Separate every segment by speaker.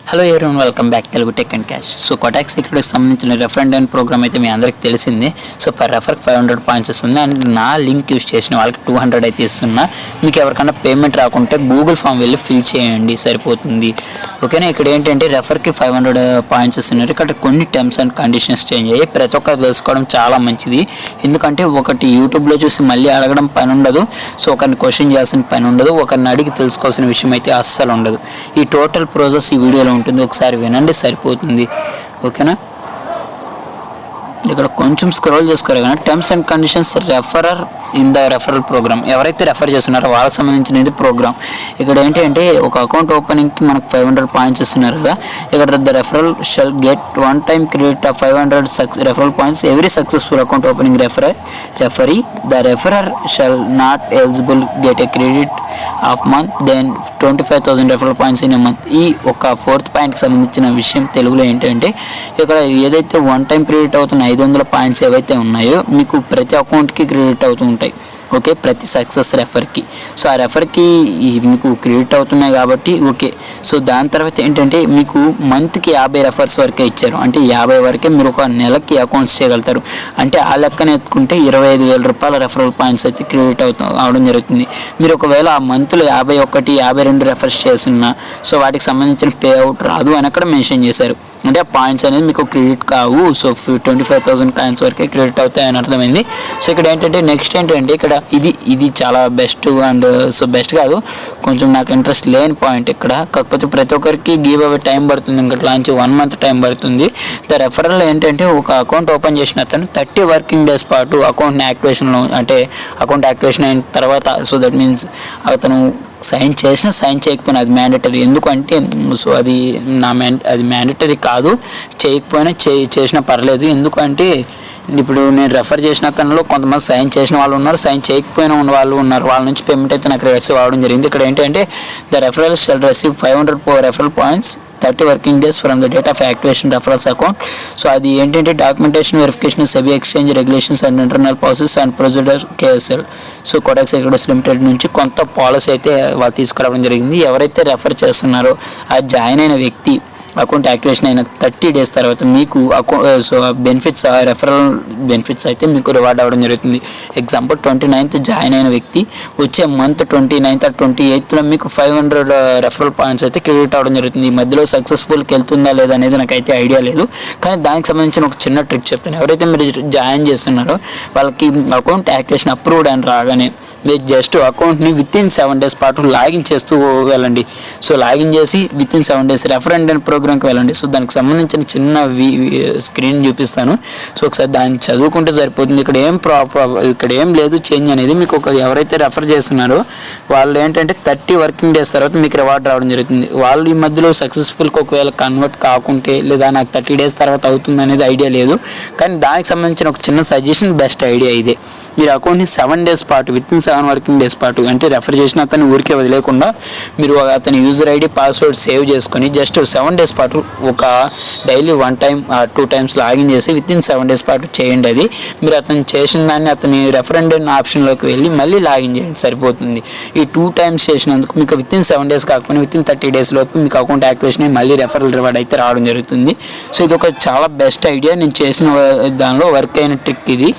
Speaker 1: Hello everyone, welcome back Telugu tech and cash. So Kotak సెక్యూరిటీకి సంబంధించిన refer and and program అయితే మీ అందరికీ తెలిసిందే. సో పర్ రెఫర్కి 500 పాయింట్స్ ఇస్తుంది అండ్ నా లింక్ యూస్ చేసిన వాళ్ళకి 200 అయితే ఇస్తున్నా. మీకు ఎవరికైనా పేమెంట్ రాకుంటే గూగుల్ ఫామ్ వెళ్ళి ఫిల్ చేయండి, సరిపోతుంది. ఓకేనా. ఇక్కడ ఏంటంటే రెఫర్కి 500 పాయింట్స్ ఇస్తున్నారు. ఇక్కడ కొన్ని టర్మ్స్ అండ్ కండిషన్స్ చేంజ్ అయ్యాయి. ప్రతి ఒక్కరు తెలుసుకోవడం చాలా మంచిది. ఎందుకంటే ఒకటి యూట్యూబ్లో చూసి మళ్ళీ అడగడం పని ఉండదు. సో ఒకరిని క్వశ్చన్ చేయాల్సిన పని ఉండదు. ఒకరిని అడిగి తెలుసుకోవాల్సిన విషయం అయితే అస్సలు ఉండదు. ఈ టోటల్ ప్రాసెస్ ఈ వీడియోలో ఉంటుంది, ఒకసారి వినండి, సరిపోతుంది. ఓకేనా. ఇక్కడ కొంచెం స్క్రోల్ చేసుకోరు కానీ terms and conditions referrer in the referral program, ఎవరైతే రెఫర్ చేస్తున్నారో వాళ్ళకి సంబంధించినది ప్రోగ్రామ్. ఇక్కడ ఏంటి అంటే ఒక అకౌంట్ ఓపెనింగ్కి మనకు 500 పాయింట్స్ ఇస్తున్నారు కదా. ఇక్కడ the referral shall get one time credit of 500 referral points every successful account opening referee. The referrer shall not eligible get a credit of month than 25,000 referral points in a month. ఈ ఒక 4th పాయింట్కి సంబంధించిన విషయం తెలుగులో ఏంటంటే ఇక్కడ ఏదైతే one time credit అవుతున్న 500 పాయింట్స్ ఏవైతే ఉన్నాయో మీకు ప్రతి అకౌంట్కి క్రెడిట్ అవుతూ ఉంటాయి. ఓకే, ప్రతి సక్సెస్ రెఫర్కి. సో ఆ రెఫర్కి మీకు క్రెడిట్ అవుతున్నాయి కాబట్టి ఓకే. సో దాని తర్వాత ఏంటంటే మీకు మంత్కి 50 రెఫర్స్ వరకే ఇచ్చారు. అంటే 50 వరకే మీరు ఒక నెలకి అకౌంట్స్ చేయగలుగుతారు. అంటే ఆ లెక్కన ఎత్తుకుంటే 25,000 రూపాయల రెఫరల్ పాయింట్స్ అయితే క్రెడిట్ అవడం జరుగుతుంది. మీరు ఒకవేళ ఆ మంత్లో 51, 52 రెఫర్స్ చేస్తున్నా సో వాటికి సంబంధించిన పే అవుట్ రాదు అని అక్కడ మెన్షన్ చేశారు. అంటే ఆ పాయింట్స్ అనేది మీకు క్రెడిట్ కావు. సో 25,000 కాయిన్స్ వరకే క్రెడిట్ అవుతాయని అర్థమైంది. సో ఇక్కడ ఏంటంటే నెక్స్ట్ ఏంటంటే ఇక్కడ ఇది చాలా బెస్ట్ అండ్ సో బెస్ట్ కాదు, కొంచెం నాకు ఇంట్రెస్ట్ లేని పాయింట్ ఇక్కడ. కాకపోతే ప్రతి ఒక్కరికి గివ్ అవే టైం పడుతుంది. ఇంకా లాంచ్ 1 మంత్ టైం పడుతుంది. ద రెఫరల్ ఏంటంటే ఒక అకౌంట్ ఓపెన్ చేసిన అతను 30 వర్కింగ్ డేస్ పాటు అకౌంట్ యాక్టివేషన్లో అంటే అకౌంట్ యాక్టివేషన్ అయిన తర్వాత సో దట్ మీన్స్ అతను సైన్ చేసినా సైన్ చేయకపోయినా అది మ్యాండేటరీ. ఎందుకంటే సో అది అది మ్యాండేటరీ కాదు, చేయకపోయినా చేసినా పర్లేదు. ఎందుకంటే ఇప్పుడు నేను రెఫర్ చేసిన అతనిలో కొంతమంది సైన్ చేసిన వాళ్ళు ఉన్నారు, సైన్ చేయకపోయినా ఉన్న వాళ్ళు ఉన్నారు. వాళ్ళ నుంచి పేమెంట్ అయితే నాకు రిసీవ్ అవ్వడం జరిగింది. ఇక్కడ ఏంటంటే the referral shall receive 500 referral points 30 working days from the date of activation referral's account. So అది ఏంటంటే documentation verification SEBI exchange regulations and internal process and procedure KSL. So Kotak securities limited నుంచి కొంత policy అయితే వాళ్ళు తీసుకురావడం జరిగింది. ఎవరైతే refer చేస్తున్నారో ఆ జాయిన్ అయిన వ్యక్తి అకౌంట్ యాక్టివేషన్ అయిన 30 డేస్ తర్వాత మీకు సో బెనిఫిట్స్ రెఫరల్ బెనిఫిట్స్ అయితే మీకు రివార్డ్ అవ్వడం జరుగుతుంది. ఎగ్జాంపుల్ 29th జాయిన్ అయిన వ్యక్తి వచ్చే మంత్ 29th or 28th మీకు 500 రెఫరల్ పాయింట్స్ అయితే క్రెడిట్ అవ్వడం జరుగుతుంది. ఈ మధ్యలో సక్సెస్ఫుల్కి వెళ్తుందా లేదా అనేది నాకైతే ఐడియా లేదు, కానీ దానికి సంబంధించిన ఒక చిన్న ట్రిక్ చెప్తాను. ఎవరైతే మీరు జాయిన్ చేస్తున్నారో వాళ్ళకి అకౌంట్ యాక్టివేషన్ అప్రూవ్డ్ అని రాగానే మీరు జస్ట్ అకౌంట్ని వితిన్ 7 days పాటు లాగిన్ చేస్తూ వెళ్ళండి. సో లాగిన్ చేసి వితిన్ 7 days రెఫరెండ్ అండ్ ప్రోగ్రామ్కి వెళ్ళండి. సో దానికి సంబంధించిన చిన్న స్క్రీన్ చూపిస్తాను. సో ఒకసారి దాన్ని చదువుకుంటే సరిపోతుంది. ఇక్కడ ఏం లేదు చేంజ్ అనేది. మీకు ఎవరైతే రెఫర్ చేస్తున్నారో వాళ్ళు ఏంటంటే 30 వర్కింగ్ డేస్ తర్వాత మీకు రివార్డ్ రావడం జరుగుతుంది. వాళ్ళు ఈ మధ్యలో సక్సెస్ఫుల్కి ఒకవేళ కన్వర్ట్ కాకుంటే లేదా నాకు 30 days తర్వాత అవుతుంది అనేది ఐడియా లేదు, కానీ దానికి సంబంధించిన ఒక చిన్న సజెషన్, బెస్ట్ ఐడియా ఇదే. మీరు అకౌంట్ని 7 days పాటు వితిన్ 7 వర్కింగ్ డేస్ పాటు అంటే రెఫర్ చేసిన అతన్ని ఊరికే వదిలేకుండా మీరు అతని యూజర్ ఐడి పాస్వర్డ్ సేవ్ చేసుకొని జస్ట్ 7 days పాటు ఒక డైలీ 1 time 2 times లాగిన్ చేసి వితిన్ 7 days పాటు చేయండి. అది మీరు అతను చేసిన దాన్ని అతని రెఫరెండ్ ఆప్షన్లోకి వెళ్ళి మళ్ళీ లాగిన్ చేయండి, సరిపోతుంది. ఈ 2 times చేసినందుకు మీకు వితిన్ 7 days కాకపోయినా వితిన్ 30 days లోపు మీకు అకౌంట్ యాక్టివేషన్ అయ్యి మళ్ళీ రెఫరల్ రివార్డ్ అయితే రావడం జరుగుతుంది. సో ఇది ఒక చాలా బెస్ట్ ఐడియా. నేను చేసిన దానిలో వర్క్ అయిన ట్రిక్ ఇది.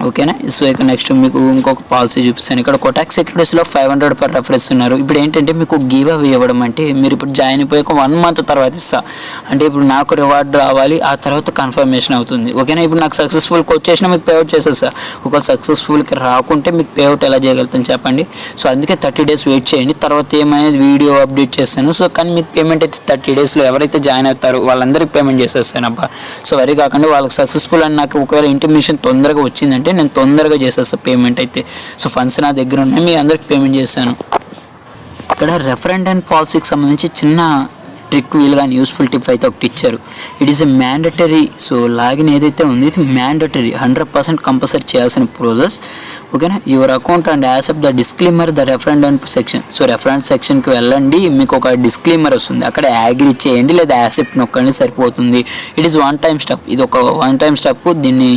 Speaker 1: ఓకేనా. సో ఇక నెక్స్ట్ మీకు ఇంకొక పాలసీ చూపిస్తాను. ఇక్కడ కోటాక్ సెక్యూరిటీస్లో 500 per రెఫర్ ఇస్తున్నారు. ఇప్పుడు ఏంటంటే మీకు గివ్ అవే ఇవ్వడం అంటే మీరు ఇప్పుడు జాయిన్ అయిపోయాక 1 month తర్వాత ఇస్తా అంటే ఇప్పుడు నాకు రివార్డ్ రావాలి, ఆ తర్వాత కన్ఫర్మేషన్ అవుతుంది. ఓకేనా. ఇప్పుడు నాకు సక్సెస్ఫుల్కి వచ్చేసినా మీకు పేఅవుట్ చేసేస్తా. ఒకవేళ సక్సెస్ఫుల్కి రాకుంటే మీకు పేఅవుట్ ఎలా చేయగలుగుతాను చెప్పండి. సో అందుకే 30 days వెయిట్ చేయండి. తర్వాత ఏమైనా వీడియో అప్డేట్ చేస్తాను. సో కానీ మీకు పేమెంట్ అయితే 30 daysలో ఎవరైతే జాయిన్ అవుతారో వాళ్ళందరికీ పేమెంట్ చేసేస్తాను అబ్బా. సో వరీ కాకుండా వాళ్ళకి సక్సెస్ఫుల్ అని నాకు ఒకవేళ ఇంటిమేషన్ తొందరగా వచ్చిందంటే నేను తొందరగా చేసేస్తాను పేమెంట్ అయితే. సో ఫండ్స్ నా దగ్గర ఉన్నాయి, మీ అందరికి పేమెంట్ చేస్తాను. ఇక్కడ రెఫరెండ్ అండ్ పాలసీకి సంబంధించి చిన్న ట్రిక్ వీలుగా యూస్ఫుల్ టిప్ అయితే ఒకటి ఇచ్చారు. It is a mandatory. So login ఏదైతే ఉంది ఇది మ్యాండటరీ 100% కంపల్సరీ చేయాల్సిన ప్రాసెస్. ఓకేనా. Your account and accept the disclaimer the referent section. So referent సెక్షన్కి వెళ్ళండి, మీకు ఒక డిస్క్లైమర్ వస్తుంది, అక్కడ అగ్రీ చేయండి లేదా యాక్సెప్ట్ నొక్కండి సరిపోతుంది. It is one time step, ఇది ఒక వన్ టైం స్టెప్, దీన్ని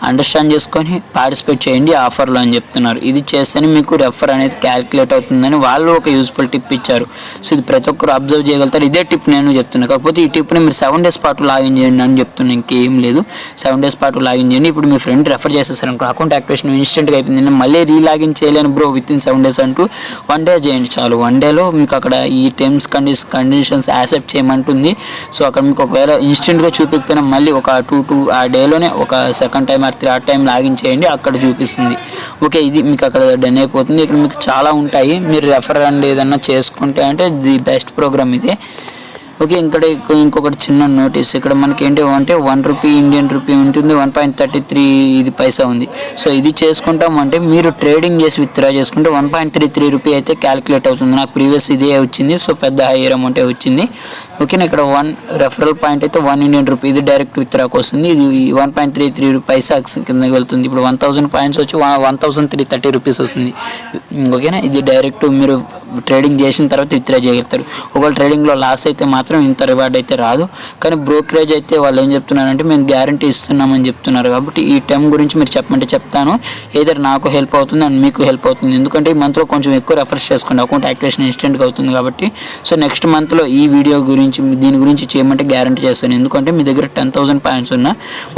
Speaker 1: అండర్స్టాండ్ చేసుకొని పార్టిసిపేట్ చేయండి ఆఫర్లో అని చెప్తున్నారు. ఇది చేస్తేనే మీకు రెఫర్ అనేది క్యాలిక్యులేట్ అవుతుందని వాళ్ళు ఒక యూస్ఫుల్ టిప్ ఇచ్చారు. సో ఇది ప్రతి ఒక్కరు అబ్జర్వ్ చేయగలుగుతారు. ఇదే టిప్ నేను చెప్తున్నాను, కాకపోతే ఈ టిప్ని మీరు 7 days పాటు లాగిన్ చేయండి అని చెప్తున్నాను, ఇంకేం లేదు. 7 days పాటు లాగిన్ చేయండి. ఇప్పుడు మీ ఫ్రెండ్ రెఫర్ చేసేసారు అనుకో, అకౌంట్ యాక్టివేషన్ ఇన్స్టెంట్గా అయిపోయింది, నేను మళ్ళీ రీలాగిన్ చేయలేను బ్రో విత్ ఇన్ 7 days అంటూ 1 day చేయండి చాలు. 1 dayలో మీకు అక్కడ ఈ టర్మ్స్ కండిషన్స్ యాక్సెప్ట్ చేయమంటుంది. సో అక్కడ మీకు ఒకవేళ ఇన్స్టెంట్గా చూపించకపోయినా మళ్ళీ ఒక 2 ఆ డేలోనే ఒక second time or third time login చేయండి, అక్కడ చూపిస్తుంది. ఓకే, ఇది మీకు అక్కడ డన్ అయిపోతుంది. ఇక్కడ మీకు చాలా ఉంటాయి, మీరు రెఫర్ అండ్ ఏదన్నా చేసుకుంటే అంటే ది బెస్ట్ ప్రోగ్రామ్ ఇదే. ఓకే, ఇక్కడ ఇంకొకటి చిన్న నోటీస్, ఇక్కడ మనకి ఏంటి అంటే 1 రూపీ ఇండియన్ రూపీ ఉంటుంది, 1.33 ఇది పైసా ఉంది. సో ఇది చేసుకుంటామంటే మీరు ట్రేడింగ్ చేసి విత్డ్రా చేసుకుంటే 1.33 రూపీ అయితే క్యాలిక్యులేట్ అవుతుంది. నాకు ప్రీవియస్ ఇదే వచ్చింది, సో పెద్ద హైయర్ అమౌంటే వచ్చింది. ఓకేనా, ఇక్కడ 1 రెఫరల్ పాయింట్ అయితే 1 ఇండియన్ రూపీ, ఇది డైరెక్ట్ విత్డ్రాకి వస్తుంది. ఇది 1.33 పైసా కిందకి వెళ్తుంది. ఇప్పుడు 1000 పాయింట్స్ వచ్చి 1330 రూపీస్ వస్తుంది. ఓకేనా, ఇది డైరెక్ట్ మీరు ట్రేడింగ్ చేసిన తర్వాత విత్డ్రా చేయగలుగుతారు. ఒకవేళ ట్రేడింగ్లో లాస్ అయితే మాత్రం ఇంత రివార్డ్ అయితే రాదు. కానీ బ్రోకరేజ్ అయితే వాళ్ళు ఏం చెప్తున్నారంటే మేము గ్యారంటీ ఇస్తున్నామని చెప్తున్నారు. కాబట్టి ఈ టైం గురించి మీరు చెప్పమంటే చెప్తాను, ఏదైనా నాకు హెల్ప్ అవుతుంది అండ్ మీకు హెల్ప్ అవుతుంది. ఎందుకంటే ఈ మంత్లో కొంచెం ఎక్కువ రెఫర్స్ చేసుకోండి, అకౌంట్ యాక్టివేషన్ ఇన్స్టెంట్గా అవుతుంది కాబట్టి. సో నెక్స్ట్ మంత్లో ఈ వీడియో గురించి దీని గురించి చేయమంటే గ్యారంటీ చేస్తాను. ఎందుకంటే మీ దగ్గర 10,000 పాయింట్స్ ఉన్నా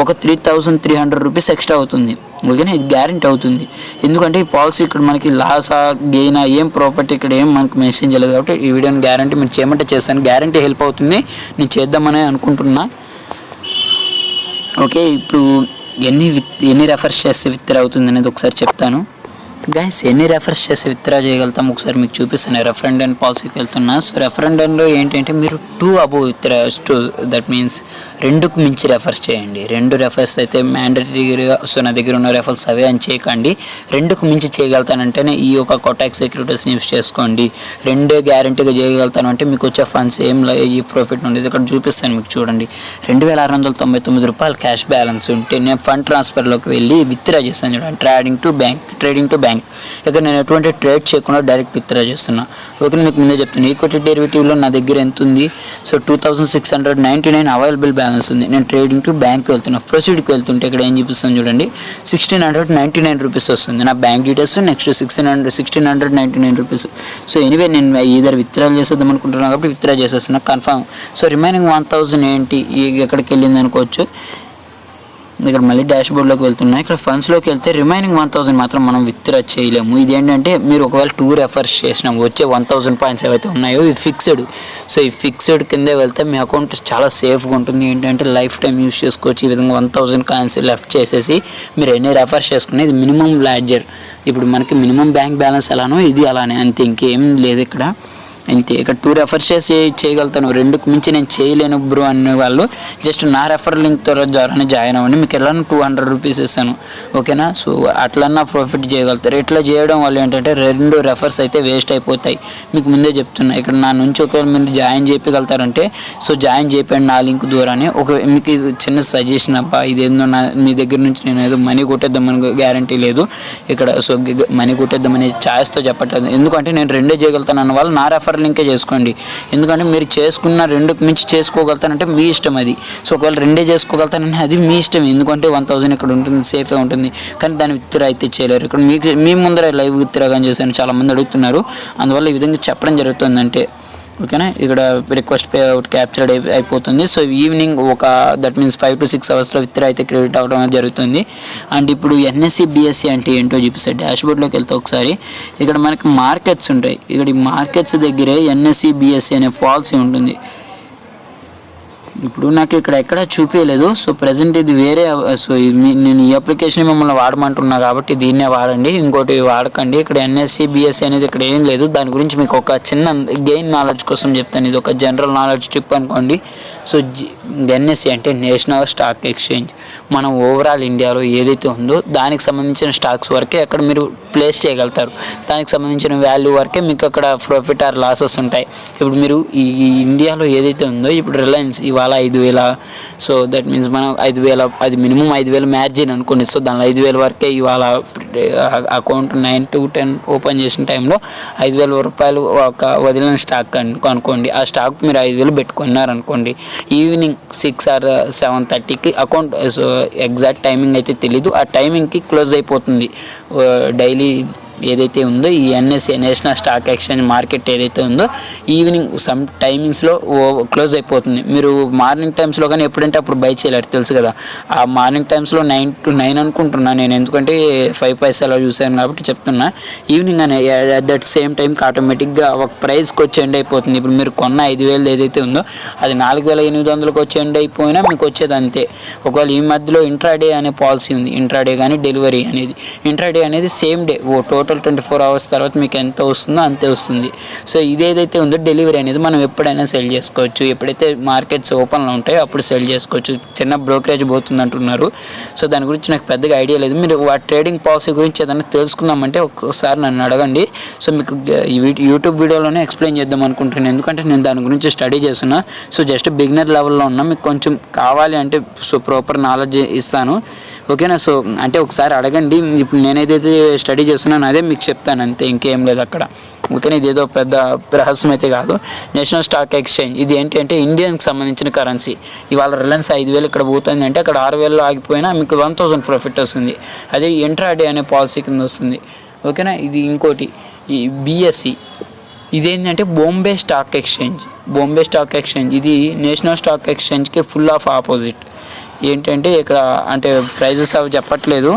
Speaker 1: ఒక 3,300 రూపీస్ ఎక్స్ట్రా అవుతుంది. ఓకేనా, ఇది గ్యారంటీ అవుతుంది. ఎందుకంటే ఈ పాలసీ ఇక్కడ మనకి లాసా గెయినా ఏం ప్రాపర్టీ ఇక్కడ ఏం మనకు మెన్షన్ చేయలేదు. కాబట్టి ఈ వీడియోని గ్యారంటీ మీరు చేయమంటే చేస్తాను, గ్యారంటీ హెల్ప్ అవుతుంది, నేను చేద్దామని అనుకుంటున్నా. ఓకే, ఇప్పుడు ఎన్ని రెఫర్స్ చేస్తే విత్డ్రా అవుతుంది అనేది ఒకసారి చెప్తాను. గైస్, ఎన్ని రెఫర్స్ చేసి విత్డ్రా చేయగలుగుతాం ఒకసారి మీకు చూపిస్తాను. రెఫరెండెంట్ పాలసీకి వెళ్తున్నా. సో రెఫరెండెంట్లో ఏంటంటే మీరు 2 అబోవ్ విత్డ్రా, దట్ మీన్స్ 2కు మించి రెఫర్స్ చేయండి. 2 రెఫర్స్ అయితే మ్యాండటరీగా, సో నా దగ్గర ఉన్న రెఫర్స్ అవే అని చేయకండి. 2కు మించి చేయగలుగుతానంటేనే ఈ యొక్క కోటాక్ సెక్యూరిటీస్ని యూస్ చేసుకోండి. 2 గ్యారంటీగా చేయగలుగుతాను అంటే మీకు వచ్చే ఫండ్స్ ఏం ఈ ప్రాఫిట్ ఉండేది ఇక్కడ చూపిస్తాను మీకు చూడండి. 2,699 రూపాయలు క్యాష్ బ్యాలెన్స్ ఉంటే నేను ఫండ్ ట్రాన్స్ఫర్లోకి వెళ్ళి విత్డ్రా చేస్తాను చూడండి. Trading to bank. ఇక్కడ నేను ఎటువంటి ట్రేడ్ చేయకుండా డైరెక్ట్ విత్డ్రా చేస్తున్నా. ఓకే, మీకు ముందే చెప్తాను, ఈక్విటీ డెరివేటివ్లో నా దగ్గర ఎంత ఉంది, సో 2,699 అవైలబుల్ బ్యాలెన్స్ ఉంది. నేను ట్రేడింగ్ టు బ్యాంక్ వెళ్తున్నా. ప్రొసీడ్కి వెళ్తుంటే ఇక్కడ ఏం చూపిస్తాను చూడండి, 1,699 రూపీస్ వస్తుంది. నా bank details next 1,699 rupees. So anyway నేను ఈధర్ విత్డ్రా చేసేద్దాం అనుకుంటున్నాను కాబట్టి విత్డ్రా చేసేస్తున్నా కన్ఫర్మ్. సో రిమైనింగ్ 1,000 ఏంటి ఎక్కడికి వెళ్ళింది అనుకోవచ్చు. ఇక్కడ మళ్ళీ డాష్ బోర్డ్లోకి వెళ్తున్నాయి. ఇక్కడ ఫండ్స్లోకి వెళ్తే రిమైనింగ్ 1,000 మాత్రం మనం విత్డ్రా చేయలేము. ఇది ఏంటంటే మీరు ఒకవేళ 2 రెఫర్స్ చేసినా వచ్చే 1,000 పాయింట్స్ ఏవైతే ఉన్నాయో ఇవి ఫిక్స్డ్. సో ఈ ఫిక్స్డ్ కిందే వెళ్తే మీ అకౌంట్ చాలా సేఫ్గా ఉంటుంది. ఏంటంటే లైఫ్ టైం యూస్ చేసుకోవచ్చు. ఈ విధంగా 1,000 కాయిన్స్ లెఫ్ట్ చేసేసి మీరు ఎన్ని రెఫర్స్ చేసుకున్నా ఇది మినిమం లాడ్జర్. ఇప్పుడు మనకి మినిమం బ్యాంక్ బ్యాలెన్స్ ఎలానో ఇది అలానే, అంతే, ఇంకేం లేదు ఇక్కడ. అంతే, ఇక్కడ 2 రెఫర్ చేసి చేయగలుగుతాను, 2కు మించి నేను చేయలేను బ్రో అనే వాళ్ళు జస్ట్ నా రెఫర్ లింక్ ద్వారానే జాయిన్ అవ్వండి. మీకు ఎలా 200 రూపీస్ ఇస్తాను. ఓకేనా, సో అట్లన్నా ప్రాఫిట్ చేయగలుగుతారు. ఇట్లా చేయడం వల్ల ఏంటంటే 2 రెఫర్స్ అయితే వేస్ట్ అయిపోతాయి. మీకు ముందే చెప్తున్నా, ఇక్కడ నా నుంచి ఒకవేళ మీరు జాయిన్ చేయగలుగుతారంటే సో జాయిన్ చేయండి నా లింక్ ద్వారానే. మీకు చిన్న సజెషన్ అబ్బా, ఇదేందో మీ దగ్గర నుంచి నేను ఏదో మనీ కొట్టేద్దామని గ్యారంటీ లేదు ఇక్కడ. సో మనీ కొట్టేద్దామని ఛాయిస్తో చెప్పట్లేదు, ఎందుకంటే నేను 2 చేయగలుగుతాను అన్న వాళ్ళు నా రెఫర్ లింకే చేసుకోండి. ఎందుకంటే మీరు చేసుకున్న 2కు మించి చేసుకోగలుగుతానంటే మీ ఇష్టం అది. సో ఒకవేళ 2 చేసుకోగలుగుతానంటే అది మీ ఇష్టం, ఎందుకంటే 1,000 ఇక్కడ ఉంటుంది, సేఫ్గా ఉంటుంది. కానీ దాన్ని విత్డ్రా అయితే చేయలేరు. ఇక్కడ మీ ముందర లైవ్ విత్డ్రా కానీ చేశాను, చాలామంది అడుగుతున్నారు, అందువల్ల ఈ విధంగా చెప్పడం జరుగుతుందంటే. ఓకేనా, ఇక్కడ రిక్వెస్ట్ పే అవుట్ క్యాప్చర్డ్ అయిపోతుంది. So evening that means 5 to 6 అవర్స్లో విత్డ్రా అయితే క్రెడిట్ అవ్వడం జరుగుతుంది. అండ్ ఇప్పుడు ఎన్ఎస్సి బిఎస్సి అంటే ఏంటో చూపిస్తాయి. డాష్బోర్డ్లోకి వెళ్తే ఒకసారి ఇక్కడ మనకి మార్కెట్స్ ఉంటాయి. ఇక్కడ ఈ మార్కెట్స్ దగ్గరే ఎన్ఎస్సి బిఎస్సి అనే పాలసీ ఉంటుంది. ఇప్పుడు నాకు ఇక్కడ ఎక్కడ చూపించలేదు. సో ప్రజెంట్ ఇది వేరే. సో నేను ఈ అప్లికేషన్ మిమ్మల్ని వాడమంటున్నా కాబట్టి దీన్నే వాడండి, ఇంకోటి వాడకండి. ఇక్కడ ఎన్ఎస్సి బిఎస్సి అనేది ఇక్కడ ఏం లేదు. దాని గురించి మీకు ఒక చిన్న గెయిన్ నాలెడ్జ్ కోసం చెప్తాను. ఇది ఒక జనరల్ నాలెడ్జ్ ట్రిప్ అనుకోండి. సో ఎన్ఎస్సి అంటే నేషనల్ స్టాక్ ఎక్స్చేంజ్. మనం ఓవరాల్ ఇండియాలో ఏదైతే ఉందో దానికి సంబంధించిన స్టాక్స్ వరకే అక్కడ మీరు ప్లేస్ చేయగలుగుతారు. దానికి సంబంధించిన వాల్యూ వరకే మీకు అక్కడ ప్రాఫిట్ ఆర్ లాసెస్ ఉంటాయి. ఇప్పుడు మీరు ఈ ఇండియాలో ఏదైతే ఉందో ఇప్పుడు రిలయన్స్ ఇవాళ 5,000. సో దట్ మీన్స్ మనం 5,000, అది మినిమం 5,000 మ్యార్జిన్ అనుకోండి. సో దానిలో 5,000 వరకే ఇవాళ అకౌంట్ 9 to 10 ఓపెన్ చేసిన టైంలో 5,000 రూపాయలు ఒక వదిలిన స్టాక్ అనుకోండి. ఆ స్టాక్ మీరు 5,000 పెట్టుకున్నారనుకోండి, ఈవినింగ్ 6 or 7:30కి అకౌంట్, సో ఎగ్జాక్ట్ టైమింగ్ అయితే తెలీదు, ఆ టైమింగ్కి క్లోజ్ అయిపోతుంది డైలీ ఏదైతే ఉందో ఈ NSC national stock exchange market ఏదైతే ఉందో ఈవినింగ్ సమ్ టైమింగ్స్లో క్లోజ్ అయిపోతుంది. మీరు మార్నింగ్ టైమ్స్లో కానీ ఎప్పుడంటే అప్పుడు బై చేయలేరు, తెలుసు కదా. ఆ మార్నింగ్ టైమ్స్లో 9 to 9 అనుకుంటున్నాను నేను, ఎందుకంటే 5 పైసలు చూసాను కాబట్టి చెప్తున్నా. ఈవినింగ్ అనే అట్ దట్ సేమ్ టైంకి ఆటోమేటిక్గా ఒక ప్రైస్కి వచ్చి ఎండ్ అయిపోతుంది. ఇప్పుడు మీరు కొన్న 5,000 ఏదైతే ఉందో అది 4,800కి వచ్చి ఎండ్ అయిపోయినా మీకు వచ్చేది అంతే. ఒకవేళ ఈ మధ్యలో ఇంట్రాడే అనే పాలసీ ఉంది, ఇంట్రాడే కానీ డెలివరీ అనేది. ఇంట్రాడే అనేది సేమ్ డే, టోటల్ 24 hours తర్వాత మీకు ఎంత వస్తుందో అంతే వస్తుంది. సో ఇదేదైతే ఉందో డెలివరీ అనేది మనం ఎప్పుడైనా సెల్ చేసుకోవచ్చు, ఎప్పుడైతే మార్కెట్స్ ఓపెన్లో ఉంటాయో అప్పుడు సెల్ చేసుకోవచ్చు. చిన్న బ్రోకరేజ్ పోతుంది అంటున్నారు. సో దాని గురించి నాకు పెద్దగా ఐడియా లేదు. మీరు ఆ ట్రేడింగ్ పాలసీ గురించి ఏదైనా తెలుసుకుందామంటే ఒక్కసారి నన్ను అడగండి. సో మీకు యూట్యూబ్ వీడియోలోనే ఎక్స్ప్లెయిన్ చేద్దాం అనుకుంటున్నాను, ఎందుకంటే నేను దాని గురించి స్టడీ చేస్తున్నా. సో జస్ట్ బిగినర్ లెవెల్లో ఉన్నా, మీకు కొంచెం కావాలి అంటే సో ప్రాపర్ నాలెడ్జ్ ఇస్తాను, ఓకేనా. సో అంటే ఒకసారి అడగండి. ఇప్పుడు నేనేదైతే స్టడీ చేస్తున్నానో అదే మీకు చెప్తాను అంతే, ఇంకేం లేదు అక్కడ, ఓకేనా. ఇదేదో పెద్ద రహస్యం అయితే కాదు. నేషనల్ స్టాక్ ఎక్స్చేంజ్ ఇది ఏంటి అంటే ఇండియన్కి సంబంధించిన కరెన్సీ. ఇవాళ రిలయన్స్ 5,000 ఇక్కడ పోతుంది అంటే అక్కడ 6,000 ఆగిపోయినా మీకు 1,000 ప్రాఫిట్ వస్తుంది. అదే ఇంట్రాడే అనే పాలసీ కింద వస్తుంది, ఓకేనా. ఇది ఇంకోటి ఈ బిఎస్సి, ఇదేంటంటే Bombay stock exchange. Bombay stock exchange ఇది నేషనల్ స్టాక్ ఎక్స్చేంజ్కి ఫుల్ ఆఫ్ ఆపోజిట్. ఏంటంటే ఇక్కడ అంటే ప్రైజెస్ అవి చెప్పట్లేదు,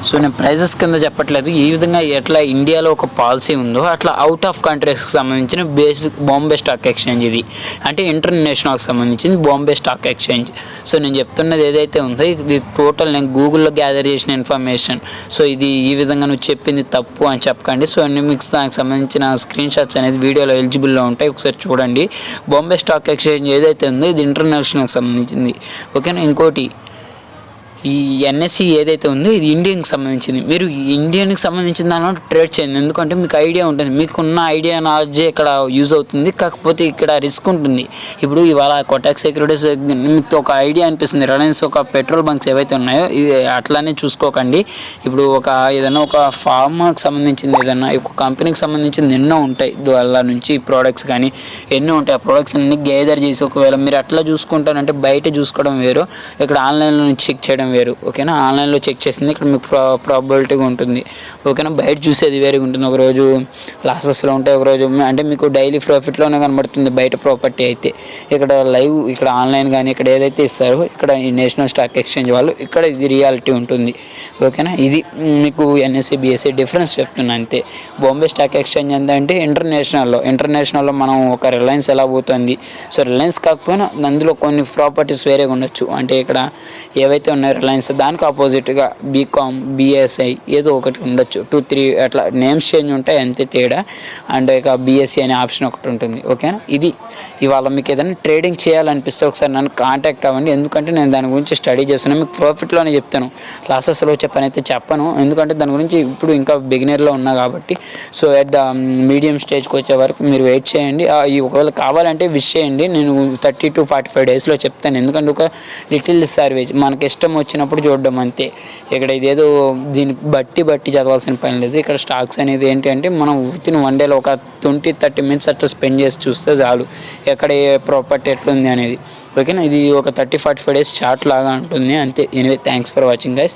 Speaker 1: సో నేను ప్రైజెస్ కింద చెప్పట్లేదు. ఈ విధంగా ఎట్లా ఇండియాలో ఒక పాలసీ ఉందో అట్లా అవుట్ ఆఫ్ కంట్రీస్కి సంబంధించిన బేసిక్ బాంబే స్టాక్ ఎక్స్చేంజ్ ఇది. అంటే ఇంటర్నేషనల్కి సంబంధించింది బాంబే స్టాక్ ఎక్స్చేంజ్. సో నేను చెప్తున్నది ఏదైతే ఉందో ఇది టోటల్ నేను గూగుల్లో గ్యాదర్ చేసిన ఇన్ఫర్మేషన్. సో ఇది ఈ విధంగా నువ్వు చెప్పింది తప్పు అని చెప్పకండి. సో మీకు దానికి సంబంధించిన స్క్రీన్ షాట్స్ అనేది వీడియోలో ఎలిజిబుల్లో ఉంటాయి, ఒకసారి చూడండి. బాంబే స్టాక్ ఎక్స్చేంజ్ ఏదైతే ఉందో ఇది ఇంటర్నేషనల్కి సంబంధించింది, ఓకేనా. ఇంకోటి ఈ ఎన్ఎస్సి ఏదైతే ఉందో ఇది ఇండియన్కి సంబంధించింది. మీరు ఇండియన్కి సంబంధించిన దానిలో ట్రేడ్ చేయండి, ఎందుకంటే మీకు ఐడియా ఉంటుంది, మీకున్న ఐడియా నాలెడ్జ్ ఇక్కడ యూజ్ అవుతుంది. కాకపోతే ఇక్కడ రిస్క్ ఉంటుంది. ఇప్పుడు ఇవాళ కోటక్ సెక్యూరిటీస్ మీకు ఒక ఐడియా అనిపిస్తుంది, రిలయన్స్ ఒక పెట్రోల్ బంక్స్ ఏవైతే ఉన్నాయో ఇది అట్లానే చూసుకోకండి. ఇప్పుడు ఏదైనా ఒక ఫార్మ్కి సంబంధించింది, ఏదైనా ఒక కంపెనీకి సంబంధించింది ఎన్నో ఉంటాయి, వాళ్ళ నుంచి ప్రోడక్ట్స్ కానీ ఎన్నో ఉంటాయి. ఆ ప్రోడక్ట్స్ అన్ని గ్యాదర్ చేసి ఒకవేళ మీరు అట్లా చూసుకుంటారంటే బయట చూసుకోవడం వేరు, ఇక్కడ ఆన్లైన్లో నుంచి చెక్ చేయడం వేరు, ఓకేనా. ఆన్లైన్లో చెక్ చేసింది ఇక్కడ మీకు ప్రాబిలిటీగా ఉంటుంది, ఓకేనా. బయట చూసేది వేరేగా ఉంటుంది. ఒకరోజు లాసెస్లో ఉంటాయి, ఒకరోజు అంటే మీకు డైలీ ప్రాఫిట్లోనే కనబడుతుంది బయట ప్రాపర్టీ అయితే. ఇక్కడ లైవ్ ఇక్కడ ఆన్లైన్ కానీ ఇక్కడ ఏదైతే ఇస్తారో ఇక్కడ ఈ నేషనల్ స్టాక్ ఎక్స్చేంజ్ వాళ్ళు ఇక్కడ ఇది రియాలిటీ ఉంటుంది, ఓకేనా. ఇది మీకు ఎన్ఎస్సి బిఎస్సి డిఫరెన్స్ చెప్తున్నా అంతే. బాంబే స్టాక్ ఎక్స్చేంజ్ ఏంటంటే ఇంటర్నేషనల్లో మనం ఒక రిలయన్స్ ఎలా పోతుంది, సో రిలయన్స్ కాకపోయినా అందులో కొన్ని ప్రాపర్టీస్ వేరేగా ఉండొచ్చు. అంటే ఇక్కడ ఏవైతే ఉన్నాయో రిలయన్స్ దానికి ఆపోజిట్గా బీకామ్ బిఎస్ఐ ఏదో ఒకటి ఉండొచ్చు, 2-3 అట్లా నేమ్స్ చేంజ్ ఉంటాయి అంతే తేడా. అండ్ ఇక బిఎస్సి అనే ఆప్షన్ ఒకటి ఉంటుంది, ఓకేనా. ఇది ఇవాళ మీకు ఏదైనా ట్రేడింగ్ చేయాలనిపిస్తే ఒకసారి నన్ను కాంటాక్ట్ అవ్వండి, ఎందుకంటే నేను దాని గురించి స్టడీ చేస్తున్నాను. మీకు ప్రాఫిట్లోనే చెప్తాను, లాసెస్లో చెప్పనైతే చెప్పను, ఎందుకంటే దాని గురించి ఇప్పుడు ఇంకా బిగినర్లో ఉన్నా కాబట్టి. సో అట్ ద మీడియం స్టేజ్కి వచ్చే వరకు మీరు వెయిట్ చేయండి. ఒకవేళ కావాలంటే విష్ చేయండి, నేను 30 to 45 డేస్లో చెప్తాను, ఎందుకంటే ఒక లిటిల్ సర్వేజ్ మనకి ఇష్టం వచ్చినప్పుడు చూడడం అంతే. ఇక్కడ ఇదేదో దీన్ని బట్టి చదవాల్సిన పని లేదు. ఇక్కడ స్టాక్స్ అనేది ఏంటి అంటే మనం వితిన్ 1 డేలో ఒక 20-30 minutes అట్లా స్పెండ్ చేసి చూస్తే చాలు ఎక్కడ ఏ ప్రాపర్టీ ఎట్లుంది అనేది, ఓకేనా. ఇది ఒక 30-45 డేస్ చార్ట్ లాగా ఉంటుంది అంతే. Anyway thanks for watching guys.